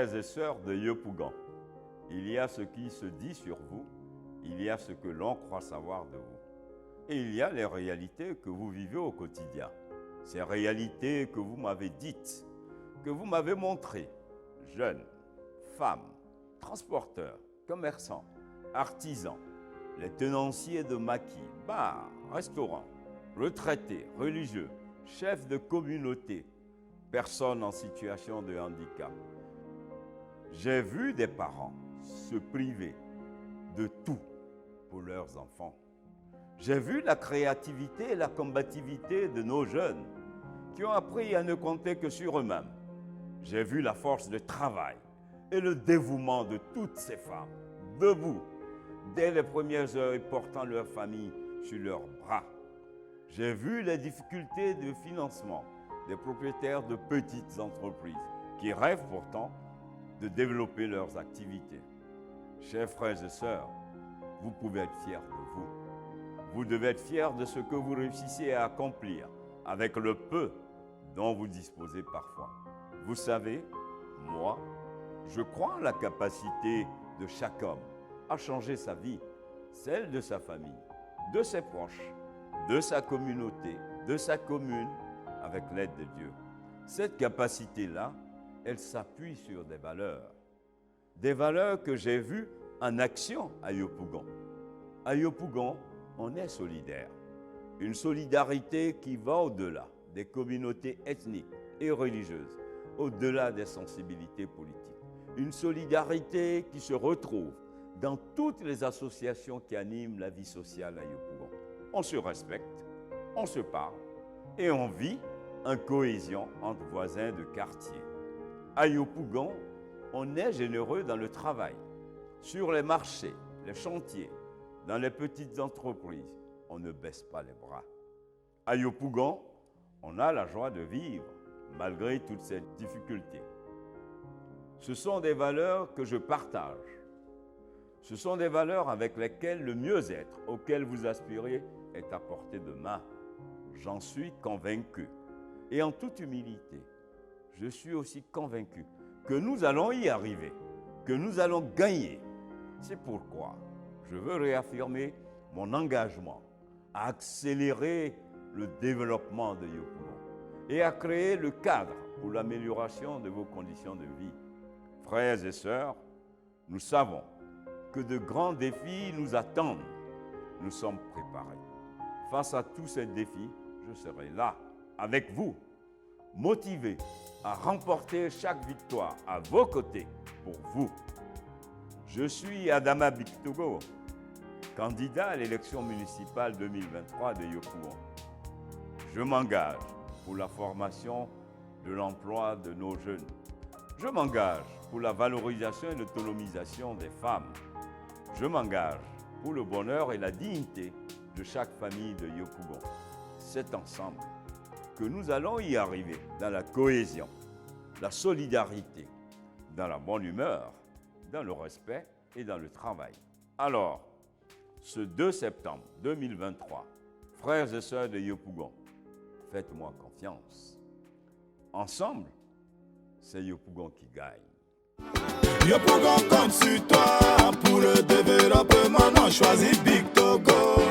Frères et sœurs de Yopougon, il y a ce qui se dit sur vous, il y a ce que l'on croit savoir de vous. Et il y a les réalités que vous vivez au quotidien. Ces réalités que vous m'avez dites, que vous m'avez montrées, jeunes, femmes, transporteurs, commerçants, artisans, les tenanciers de maquis, bars, restaurants, retraités, religieux, chefs de communauté, personnes en situation de handicap. J'ai vu des parents se priver de tout pour leurs enfants. J'ai vu la créativité et la combativité de nos jeunes qui ont appris à ne compter que sur eux-mêmes. J'ai vu la force de travail et le dévouement de toutes ces femmes, debout, dès les premières heures et portant leur famille sur leurs bras. J'ai vu les difficultés de financement des propriétaires de petites entreprises qui rêvent pourtant de développer leurs activités. Chers frères et sœurs, vous pouvez être fiers de vous. Vous devez être fiers de ce que vous réussissez à accomplir avec le peu dont vous disposez parfois. Vous savez, moi, je crois en la capacité de chaque homme à changer sa vie, celle de sa famille, de ses proches, de sa communauté, de sa commune, avec l'aide de Dieu. Cette capacité-là, elle s'appuie sur des valeurs que j'ai vues en action à Yopougon. À Yopougon, on est solidaire. Une solidarité qui va au-delà des communautés ethniques et religieuses, au-delà des sensibilités politiques. Une solidarité qui se retrouve dans toutes les associations qui animent la vie sociale à Yopougon. On se respecte, on se parle et on vit en cohésion entre voisins de quartier. À Yopougon, on est généreux dans le travail, sur les marchés, les chantiers, dans les petites entreprises. On ne baisse pas les bras. À Yopougon, on a la joie de vivre malgré toutes ces difficultés. Ce sont des valeurs que je partage. Ce sont des valeurs avec lesquelles le mieux-être auquel vous aspirez est à portée de main. J'en suis convaincu. Et en toute humilité, je suis aussi convaincu que nous allons y arriver, que nous allons gagner. C'est pourquoi je veux réaffirmer mon engagement à accélérer le développement de Yopougon et à créer le cadre pour l'amélioration de vos conditions de vie. Frères et sœurs, nous savons que de grands défis nous attendent. Nous sommes préparés. Face à tous ces défis, je serai là, avec vous, motivé à remporter chaque victoire à vos côtés pour vous. Je suis Adama Bictogo, candidat à l'élection municipale 2023 de Yopougon. Je m'engage pour la formation de l'emploi de nos jeunes. Je m'engage pour la valorisation et l'autonomisation des femmes. Je m'engage pour le bonheur et la dignité de chaque famille de Yopougon. C'est ensemble que nous allons y arriver dans la cohésion, la solidarité, dans la bonne humeur, dans le respect et dans le travail. Alors, ce 2 septembre 2023, frères et sœurs de Yopougon, faites-moi confiance. Ensemble, c'est Yopougon qui gagne. Yopougon compte sur toi pour le développement, on choisit Bictogo.